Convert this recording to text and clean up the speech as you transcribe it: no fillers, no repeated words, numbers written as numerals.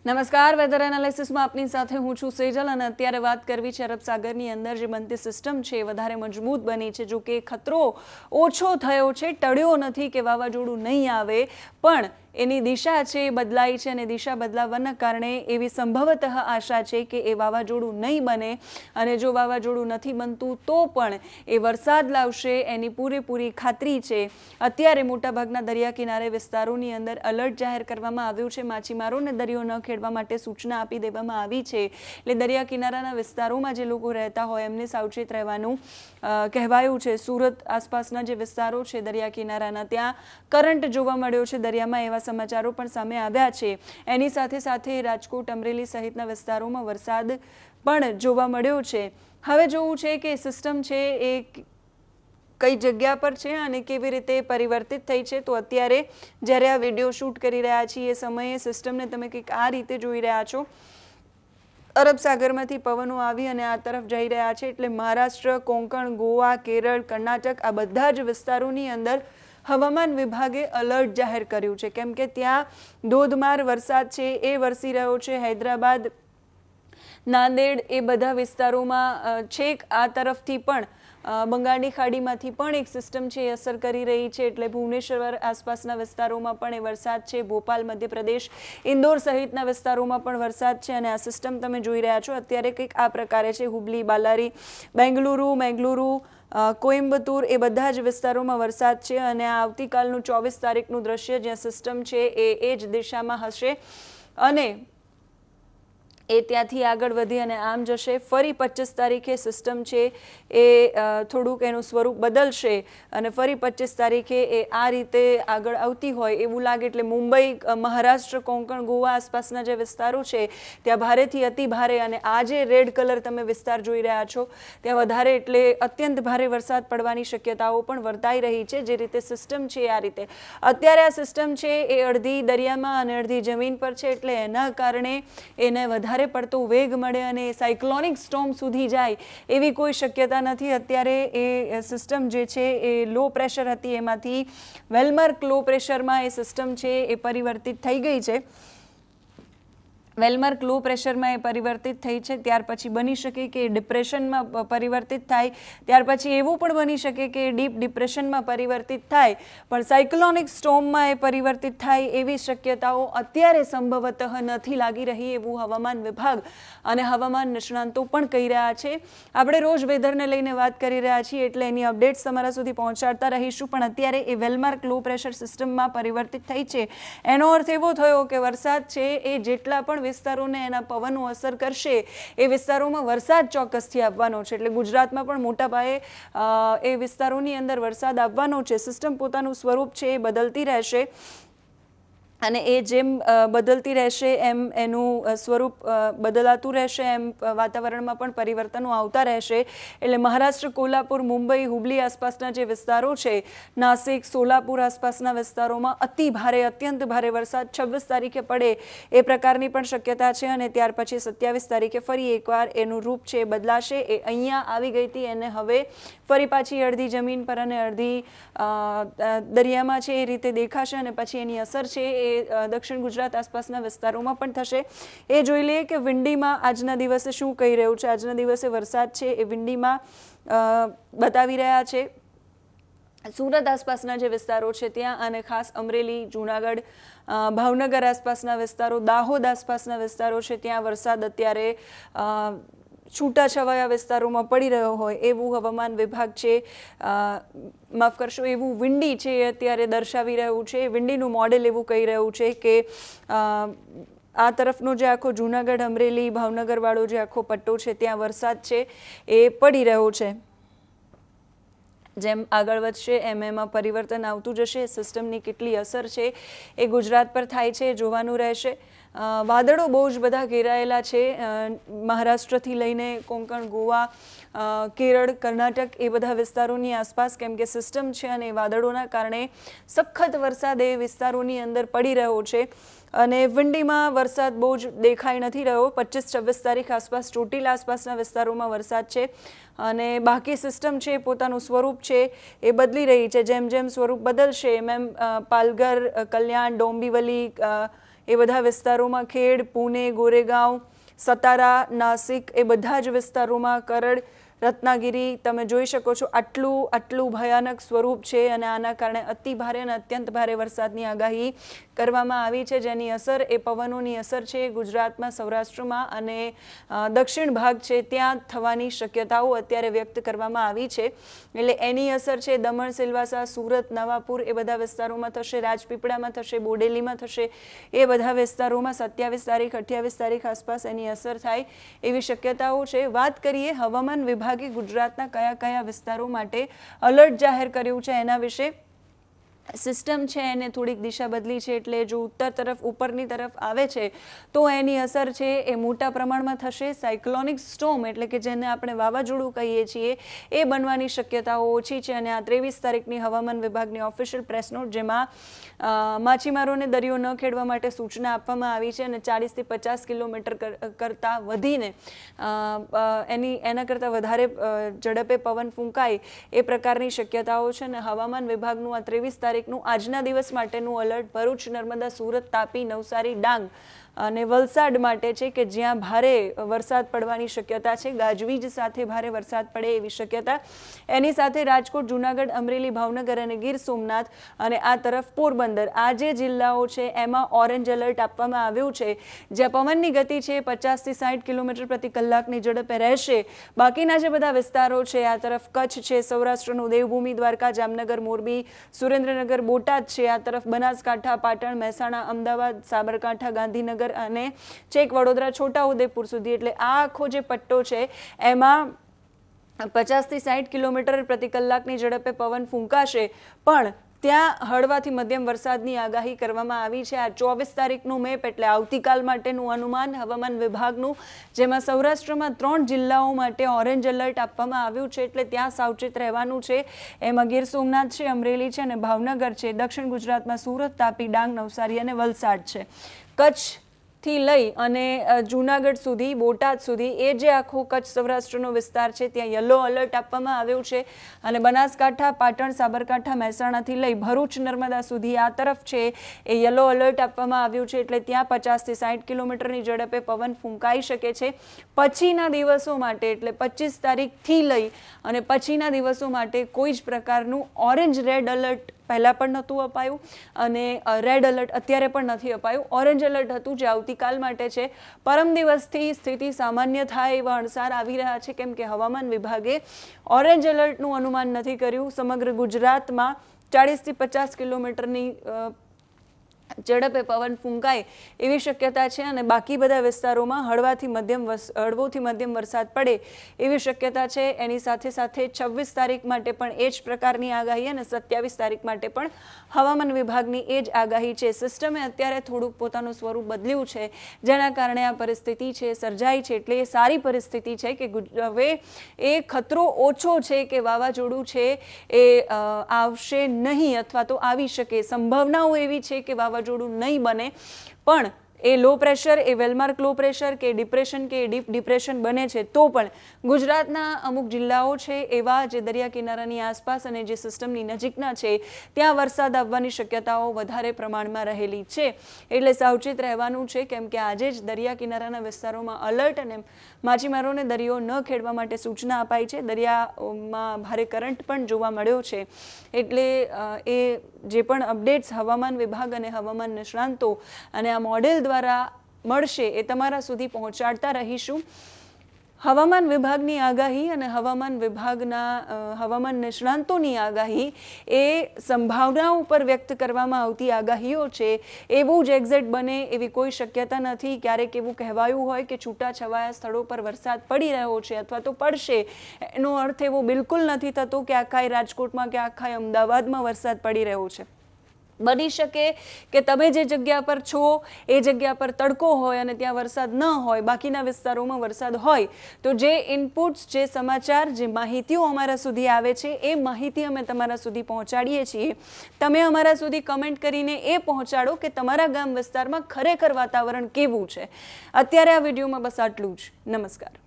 નમસ્કાર, વેધર એનાલિસિસમાં આપની સાથે હું છું સેજલ અને અત્યારે વાત કરવી છે અરબ સાગરની અંદર જે બનતી સિસ્ટમ છે વધારે મજબૂત બની છે. જો કે ખતરો ઓછો થયો છે, ટળ્યો નથી કે વાવાઝોડું નહીં આવે, પણ એની દિશા છે એ બદલાઈ છે અને દિશા બદલાવાના કારણે એવી સંભવતઃ આશા છે કે એ વાવાઝોડું નહીં બને અને જો વાવાઝોડું નથી બનતું તો પણ એ વરસાદ લાવશે એની પૂરેપૂરી ખાતરી છે. અત્યારે મોટાભાગના દરિયા કિનારે વિસ્તારોની અંદર એલર્ટ જાહેર કરવામાં આવ્યું છે. માછીમારોને દરિયો ન ખેડવા માટે સૂચના આપી દેવામાં આવી છે. એટલે દરિયા કિનારાના વિસ્તારોમાં જે લોકો રહેતા હોય એમને સાવચેત રહેવાનું કહેવાયું છે. સુરત આસપાસના જે વિસ્તારો છે દરિયા કિનારાના, ત્યાં કરંટ જોવા મળ્યો છે. દરિયામાં એવા સમાચારો પણ સામે આવ્યા છે. એની સાથે સાથે રાજકોટ, અમરેલી સહિતના વિસ્તારોમાં વરસાદ પણ જોવા મળ્યો છે. હવે જોવું છે કે સિસ્ટમ છે એ કઈ જગ્યા પર છે અને કેવી રીતે પરિવર્તિત થઈ છે. તો અત્યારે જ્યારે આ વિડીયો શૂટ કરી રહ્યા છીએ એ સમયે સિસ્ટમને તમે કંઈક આ રીતે જોઈ રહ્યા છો. અરબ સાગરમાંથી પવનો આવી અને આ તરફ જઈ રહ્યા છે. એટલે મહારાષ્ટ્ર, કોંકણ, ગોવા, કેરળ, કર્ણાટક આ બધા જ વિસ્તારોની અંદર હવામાન વિભાગે એલર્ટ જાહેર કર્યું છે, કેમ કે ત્યાં ધોધમાર વરસાદ છે એ વરસી રહ્યો છે. હૈદરાબાદ, નાંદેડ એ બધા વિસ્તારોમાં છેક આ તરફથી પણ બંગાળની ખાડીમાંથી પણ એક સિસ્ટમ છે એ અસર કરી રહી છે. એટલે ભુવનેશ્વર આસપાસના વિસ્તારોમાં પણ એ વરસાદ છે. ભોપાલ, મધ્યપ્રદેશ, ઇન્દોર સહિતના વિસ્તારોમાં પણ વરસાદ છે અને આ સિસ્ટમ તમે જોઈ રહ્યા છો અત્યારે કંઈક આ પ્રકારે છે. હુબલી, બાલારી, બેંગલુરુ, કોઇમ્બતુર એ બધા જ વિસ્તારોમાં વરસાદ છે અને આ આવતીકાલનું 24 તારીખનું દ્રશ્ય જ્યાં સિસ્ટમ છે એ જ દિશામાં હશે અને એ ત્યાંથી આગળ વધી અને આમ જશે. ફરી 25 તારીખે સિસ્ટમ છે એ થોડુંક એનું સ્વરૂપ બદલશે અને ફરી 25 તારીખે એ આ રીતે આગળ આવતી હોય એવું લાગે. એટલે મુંબઈ, મહારાષ્ટ્ર, કોંકણ, ગોવા આસપાસના જે વિસ્તારો છે ત્યાં ભારેથી અતિ ભારે અને આ જે રેડ કલર તમે વિસ્તાર જોઈ રહ્યા છો ત્યાં વધારે એટલે અત્યંત ભારે વરસાદ પડવાની શક્યતાઓ પણ વર્તાઈ રહી છે. જે રીતે સિસ્ટમ છે આ રીતે અત્યારે આ સિસ્ટમ છે એ અડધી દરિયામાં અને અડધી જમીન પર છે. એટલે એના કારણે એને વધારે પડતો વેગ મળે અને સાયક્લોનિક સ્ટોર્મ સુધી જાય એવી કોઈ શક્યતા નથી. અત્યારે એ સિસ્ટમ જે છે એ લો પ્રેશર હતી એમાંથી વેલમાર્ક લો પ્રેશરમાં એ સિસ્ટમ છે એ પરિવર્તિત થઈ ગઈ છે. વેલમાર્ક લો પ્રેશરમાં એ પરિવર્તિત થઈ છે. ત્યાર પછી બની શકે કે ડિપ્રેશનમાં પરિવર્તિત થાય, ત્યાર પછી એવું પણ બની શકે કે ડીપ ડિપ્રેશનમાં પરિવર્તિત થાય, પણ સાયક્લોનિક સ્ટોર્મમાં એ પરિવર્તિત થાય એવી શક્યતાઓ અત્યારે સંભવતઃ નથી લાગી રહી એવું હવામાન વિભાગ અને હવામાન નિષ્ણાંતો પણ કહી રહ્યા છે. આપણે રોજ વેધરને લઈને વાત કરી રહ્યા છીએ એટલે એની અપડેટ્સ તમારા સુધી પહોંચાડતા રહીશું. પણ અત્યારે એ વેલમાર્ક લો પ્રેશર સિસ્ટમમાં પરિવર્તિત થઈ છે. એનો અર્થ એવો થયો કે વરસાદ છે એ જેટલા પણ વિસ્તારોને એના પવનો અસર કરશે એ વિસ્તારોમાં વરસાદ ચોક્કસથી આવવાનો છે. એટલે ગુજરાતમાં પણ મોટા પાયે એ વિસ્તારોની અંદર વરસાદ આવવાનો છે. સિસ્ટમ પોતાનું સ્વરૂપ છે એ બદલતી રહેશે અને એ જેમ બદલતી રહેશે એમ એનું સ્વરૂપ બદલાતું રહેશે, એમ વાતાવરણમાં પણ પરિવર્તનો આવતા રહેશે. એટલે મહારાષ્ટ્ર, કોલ્હાપુર, મુંબઈ, હુબલી આસપાસના જે વિસ્તારો છે, નાસિક, સોલાપુર આસપાસના વિસ્તારોમાં અતિ ભારે, અત્યંત ભારે વરસાદ 26 તારીખે પડે એ પ્રકારની પણ શક્યતા છે અને ત્યાર પછી 27 તારીખે ફરી એકવાર એનું રૂપ છે એ બદલાશે. એ અહીંયા આવી ગઈ હતી એને હવે ફરી પાછી અડધી જમીન પર અને અડધી દરિયામાં છે એ રીતે દેખાશે અને પછી એની અસર છે એ દક્ષિણ ગુજરાત આસપાસના વિસ્તારોમાં પણ થશે. એ જોઈ લઈએ કે વિંડીમાં આજના દિવસે શું કહી રહ્યું છે. આજના દિવસે વરસાદ છે એ વિંડીમાં બતાવી રહ્યા છે. સુરત આસપાસના જે વિસ્તારો છે ત્યાં અને ખાસ અમરેલી, જૂનાગઢ, ભાવનગર આસપાસના વિસ્તારો, દાહોદ આસપાસના વિસ્તારો છે ત્યાં વરસાદ અત્યારે છૂટાછવાયા વિસ્તારોમાં પડી રહ્યો હોય એવું હવામાન વિભાગ છે માફ કરશો એવું વિંડી છે એ અત્યારે દર્શાવી રહ્યું છે. વિંડીનું મોડેલ એવું કહી રહ્યું છે કે આ તરફનો જે આખો જૂનાગઢ, અમરેલી, ભાવનગરવાળો જે આખો પટ્ટો છે ત્યાં વરસાદ છે એ પડી રહ્યો છે. જેમ આગળ વધશે એમ એમાં પરિવર્તન આવતું જશે. સિસ્ટમની કેટલી અસર છે એ ગુજરાત પર થાય છે જોવાનું રહેશે. વાદળો બહુ જ બધા ઘેરાયેલા છે મહારાષ્ટ્રથી લઈને કોંકણ, ગોવા, કેરળ, કર્ણાટક એ બધા વિસ્તારોની આસપાસ, કેમ કે સિસ્ટમ છે અને વાદળોના કારણે સખત વરસાદ એ વિસ્તારોની અંદર પડી રહ્યો છે અને વિંડીમાં વરસાદ બહુ જ દેખાઈ નથી રહ્યો. 25-26 તારીખ આસપાસ ચોટીલા આસપાસના વિસ્તારોમાં વરસાદ છે અને બાકી સિસ્ટમ છે પોતાનું સ્વરૂપ છે એ બદલી રહી છે. જેમ જેમ સ્વરૂપ બદલશે એમ એમ પાલઘર, કલ્યાણ, ડોંબિવલી, એ બધા વિસ્તારોમાં, ખેડ, પુણે, ગોરેગાંવ, સતારા, નાસિક, એ બધા જ વિસ્તારોમાં, કરડ, રત્નાગીરી, તમે જોઈ શકો છો આટલું ભયાનક સ્વરૂપ છે અને આના કારણે અતિ ભારે અને અત્યંત ભારે વરસાદની આગાહી કરવામાં આવી છે, જેની અસર એ પવનોની અસર છે ગુજરાતમાં, સૌરાષ્ટ્રમાં અને દક્ષિણ ભાગ છે ત્યાં થવાની શક્યતાઓ અત્યારે વ્યક્ત કરવામાં આવી છે. એટલે એની અસર છે દમણ, સિલવાસા, સુરત, નવાપુર એ બધા વિસ્તારોમાં થશે, રાજપીપળામાં થશે, બોડેલીમાં થશે, એ બધા વિસ્તારોમાં 27 તારીખ 28 તારીખ આસપાસ એની અસર થાય એવી શક્યતાઓ છે. વાત કરીએ હવામાન વિભાગે ગુજરાતના કયા કયા વિસ્તારો માટે અલર્ટ જાહેર કર્યું છે એના વિશે. સિસ્ટમ છે એને થોડીક દિશા બદલી છે, એટલે જો ઉત્તર તરફ ઉપરની તરફ આવે છે તો એની અસર છે એ મોટા પ્રમાણમાં થશે. સાયક્લોનિક સ્ટોર્મ એટલે કે જેને આપણે વાવાઝોડું કહીએ છીએ એ બનવાની શક્યતાઓ ઓછી છે. અને આ 23 તારીખની હવામાન વિભાગની ઓફિશિયલ પ્રેસ નોટ, જેમાં માછીમારોને દરિયો ન ખેડવા માટે સૂચના આપવામાં આવી છે અને 40 થી 50 કિલોમીટર કરતાં વધીને એના કરતાં વધારે ઝડપે પવન ફૂંકાય એ પ્રકારની શક્યતાઓ છે. અને હવામાન વિભાગનું આ 23 તારીખનું આજના દિવસ માટેનું એલર્ટ ભરૂચ, નર્મદા, સુરત, તાપી, નવસારી, ડાંગ અને વલસાડ માટે છે કે જ્યાં ભારે વરસાદ પડવાની શક્યતા છે, ગાજવીજ સાથે ભારે વરસાદ પડે એવી શક્યતા. એની સાથે રાજકોટ, જૂનાગઢ, અમરેલી, ભાવનગર અને ગીર સોમનાથ અને આ તરફ પોરબંદર, આ જે જિલ્લાઓ છે એમાં ઓરેન્જ એલર્ટ આપવામાં આવ્યું છે, જ્યાં પવનની ગતિ છે 50 થી 60 કિલોમીટર પ્રતિ કલાકની ઝડપે રહેશે. બાકીના જે બધા વિસ્તારો છે, આ તરફ કચ્છ છે, સૌરાષ્ટ્રનું દેવભૂમિ, દ્વારકા, જામનગર, મોરબી, સુરેન્દ્રનગર, બોટાદ છે, આ તરફ બનાસકાંઠા, પાટણ, મહેસાણા, અમદાવાદ, સાબરકાંઠા, ગાંધીનગર અને છેક વડોદરા, છોટાઉદેપુર સુધી, એટલે આ આખો જે પટ્ટો છે એમાં 50 થી 60 કિલોમીટર પ્રતિ કલાકની ઝડપે પવન ફૂંકાશે, પણ ત્યાં હળવાથી મધ્યમ વરસાદની આગાહી કરવામાં આવી છે. આ 24 તારીખનું મેપ એટલે આવતીકાલ માટેનું અનુમાન હવામાન વિભાગનું, જેમાં સૌરાષ્ટ્રમાં 3 જિલ્લાઓ માટે ઓરેન્જ એલર્ટ આપવામાં આવ્યું છે, એટલે ત્યાં સાવચેત રહેવાનું છે. એમાં ગીર સોમનાથ છે, અમરેલી છે અને ભાવનગર છે. દક્ષિણ ગુજરાતમાં સુરત, તાપી, ડાંગ, નવસારી અને વલસાડ છે. કચ્છ થી લઈ અને જૂનાગઢ સુધી, બોટાદ સુધી, એ જે આખો કચ્છ સૌરાષ્ટ્રનો વિસ્તાર છે ત્યાં યલો એલર્ટ આપવામાં આવ્યું છે. અને બનાસકાંઠા, પાટણ, સાબરકાંઠા, મહેસાણાથી લઈ ભરૂચ, નર્મદા સુધી આ તરફ છે એ યલો એલર્ટ આપવામાં આવ્યું છે, એટલે ત્યાં 50 થી 60 કિલોમીટરની ઝડપે પવન ફૂંકાઈ શકે છે. પછીના દિવસો માટે એટલે 25 તારીખથી લઈ અને પછીના દિવસો માટે કોઈ જ પ્રકારનું ઓરેન્જ રેડ એલર્ટ પહેલાં પણ નહોતું અપાયું અને રેડ એલર્ટ અત્યારે પણ નથી અપાયું. ઓરેન્જ એલર્ટ હતું જે આવતીકાલ માટે છે. પરમ દિવસથી સ્થિતિ સામાન્ય થાય એવા અણસાર આવી રહ્યા છે, કેમ કે હવામાન વિભાગે ઓરેન્જ એલર્ટનું અનુમાન નથી કર્યું. સમગ્ર ગુજરાતમાં 40 થી 50 કિલોમીટરની ઝડપે પવન ફૂંકાય એવી શક્યતા છે અને બાકી બધા વિસ્તારોમાં હળવોથી મધ્યમ વરસાદ પડે એવી શક્યતા છે. એની સાથે સાથે 26 તારીખ માટે પણ એ જ પ્રકારની આગાહી અને 27 તારીખ માટે પણ હવામાન વિભાગની એ જ આગાહી છે. સિસ્ટમે અત્યારે થોડુંક પોતાનું સ્વરૂપ બદલ્યું છે, જેના કારણે આ પરિસ્થિતિ છે સર્જાઈ છે. એટલે એ સારી પરિસ્થિતિ છે કે હવે એ ખતરો ઓછો છે કે વાવાઝોડું છે એ આવશે નહીં અથવા તો આવી શકે. સંભાવનાઓ એવી છે કે વાવાઝોડું નહીં બને, પણ એ લો પ્રેશર, એ વેલમાર્ક લો પ્રેશર કે ડિપ્રેશન કે ડીપ ડિપ્રેશન બને છે તો પણ ગુજરાતના અમુક જિલ્લાઓ છે એવા જે દરિયા કિનારાની આસપાસ અને જે સિસ્ટમની નજીકના છે ત્યાં વરસાદ આવવાની શક્યતાઓ વધારે પ્રમાણમાં રહેલી છે. એટલે સાવચેત રહેવાનું છે, કેમ કે આજે જ દરિયા કિનારાના વિસ્તારોમાં અલર્ટ અને માછીમારોને દરિયો ન ખેડવા માટે સૂચના અપાઈ છે. દરિયામાં ભારે કરંટ પણ જોવા મળ્યો છે. એટલે એ જે પણ અપડેટ્સ હવામાન વિભાગ અને હવામાન નિષ્ણાંતો અને આ મોડેલ દ્વારા મળશે એ તમારા સુધી પહોંચાડતા રહીશું. હવામાન વિભાગની આગાહી અને હવામાન વિભાગના હવામાન નિષ્ણાંતોની આગાહી એ સંભાવનાઓ પર વ્યક્ત કરવામાં આવતી આગાહીઓ છે. એવું જ એક્ઝેક્ટ બને એવી કોઈ શક્યતા નથી. ક્યારેક એવું કહેવાયું હોય કે છૂટાછવાયા સ્થળો પર વરસાદ પડી રહ્યો છે અથવા તો પડશે, એનો અર્થ એવો બિલકુલ નથી થતો કે આખાય રાજકોટમાં કે આખાય અમદાવાદમાં વરસાદ પડી રહ્યો છે. બની શકે કે તમે જે જગ્યા પર છો એ જગ્યા પર તડકો હોય અને ત્યાં વરસાદ ન હોય, બાકીના વિસ્તારોમાં વરસાદ હોય. તો જે ઇનપુટ્સ, જે સમાચાર, જે માહિતીઓ અમારા સુધી આવે છે એ માહિતી અમે તમારા સુધી પહોંચાડીએ છીએ. તમે અમારા સુધી કમેન્ટ કરીને એ પહોંચાડો કે તમારા ગામ વિસ્તારમાં ખરેખર વાતાવરણ કેવું છે. અત્યારે આ વિડીયોમાં બસ આટલું જ. નમસ્કાર.